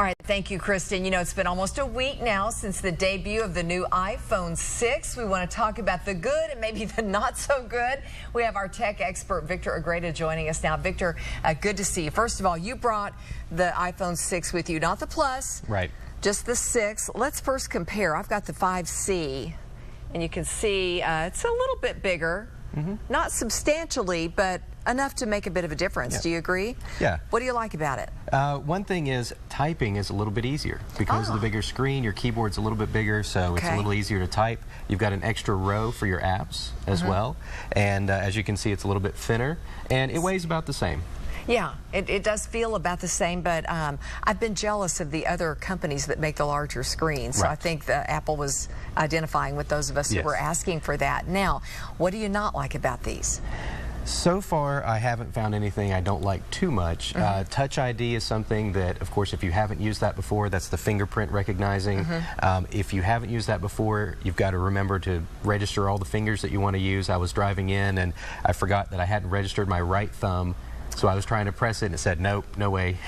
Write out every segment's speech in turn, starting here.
All right, thank you, Kristen. You know, it's been almost a week now since the debut of the new iPhone 6. We want to talk about the good and maybe the not so good. We have our tech expert, Victor Agreda, joining us now. Victor, good to see you. First of all, you brought the iPhone 6 with you, not the Plus. Right. Just the 6. Let's first compare. I've got the 5C, and you can see it's a little bit bigger. Not substantially, but enough to make a bit of a difference. Yeah. Do you agree? Yeah. What do you like about it? One thing is typing is a little bit easier because of the bigger screen. Your keyboard's a little bit bigger, so it's a little easier to type. You've got an extra row for your apps as well, and as you can see, it's a little bit thinner, and it weighs about the same. Yeah, it does feel about the same, but I've been jealous of the other companies that make the larger screens. So I think that Apple was identifying with those of us who were asking for that. Now, what do you not like about these? So far, I haven't found anything I don't like too much. Touch ID is something that, of course, if you haven't used that before, that's the fingerprint recognizing. If you haven't used that before, you've got to remember to register all the fingers that you want to use. I was driving in and I forgot that I hadn't registered my right thumb, so I was trying to press it and it said, nope, no way.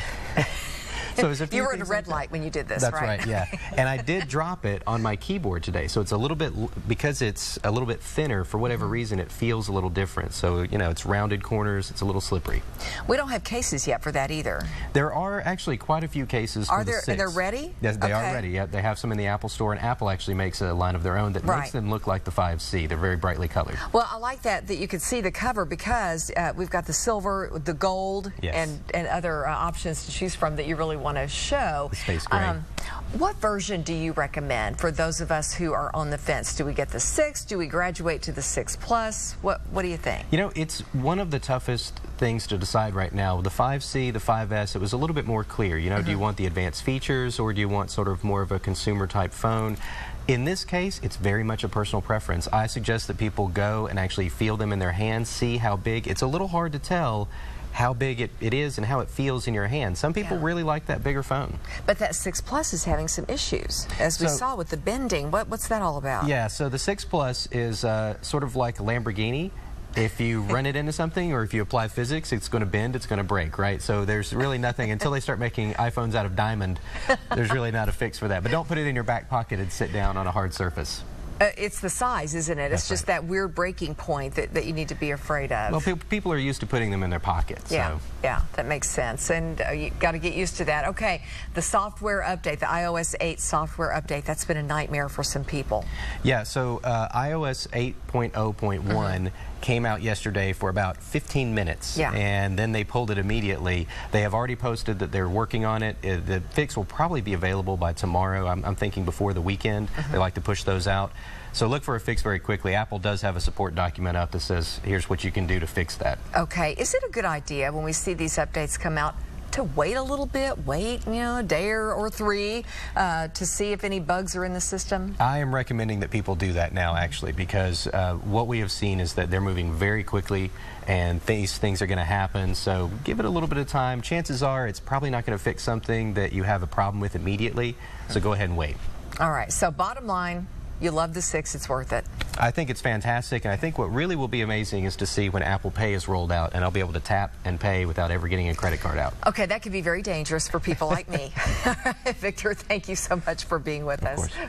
So you were at a red light when you did this, right? That's right, yeah. And I did drop it on my keyboard today, so it's a little bit, because it's a little bit thinner, for whatever reason, it feels a little different. So, you know, it's rounded corners, it's a little slippery. We don't have cases yet for that either. There are actually quite a few cases for the 6. Are they ready? Yes, they are ready. Yeah, they have some in the Apple Store, and Apple actually makes a line of their own that makes them look like the 5C. They're very brightly colored. Well, I like that you can see the cover because we've got the silver, the gold, and other options to choose from that you really want to show. Space gray. What version do you recommend for those of us who are on the fence? Do we get the 6? Do we graduate to the 6 Plus? What do you think? You know, it's one of the toughest things to decide right now. The 5C, the 5S, it was a little bit more clear. You know, do you want the advanced features or do you want sort of more of a consumer type phone? In this case, it's very much a personal preference. I suggest that people go and actually feel them in their hands, see how big. It's a little hard to tell how big it is and how it feels in your hand. Some people really like that bigger phone. But that 6 Plus is having some issues, as we saw with the bending. What's that all about? Yeah, so the 6 Plus is sort of like a Lamborghini. If you run it into something or if you apply physics, it's going to bend, it's going to break, right? So there's really nothing, until they start making iPhones out of diamond, there's really not a fix for that. But don't put it in your back pocket and sit down on a hard surface. It's the size, isn't it? It's just that weird breaking point that you need to be afraid of. Well, people are used to putting them in their pockets. Yeah, so. yeah, that makes sense. And you've got to get used to that. Okay, the software update, the iOS 8 software update, that's been a nightmare for some people. Yeah, so iOS 8.0.1 came out yesterday for about 15 minutes, and then they pulled it immediately. They have already posted that they're working on it. The fix will probably be available by tomorrow. I'm thinking before the weekend. They like to push those out. So look for a fix very quickly. Apple does have a support document up that says, here's what you can do to fix that. Okay, is it a good idea when we see these updates come out to wait a little bit, you know, a day or 3 to see if any bugs are in the system? I am recommending that people do that now, actually, because what we have seen is that they're moving very quickly and these things are going to happen. So give it a little bit of time. Chances are it's probably not going to fix something that you have a problem with immediately, so go ahead and wait. All right, so bottom line, you love the 6, it's worth it. I think it's fantastic, and I think what really will be amazing is to see when Apple Pay is rolled out, and I'll be able to tap and pay without ever getting a credit card out. Okay, that could be very dangerous for people like me. Victor, thank you so much for being with us.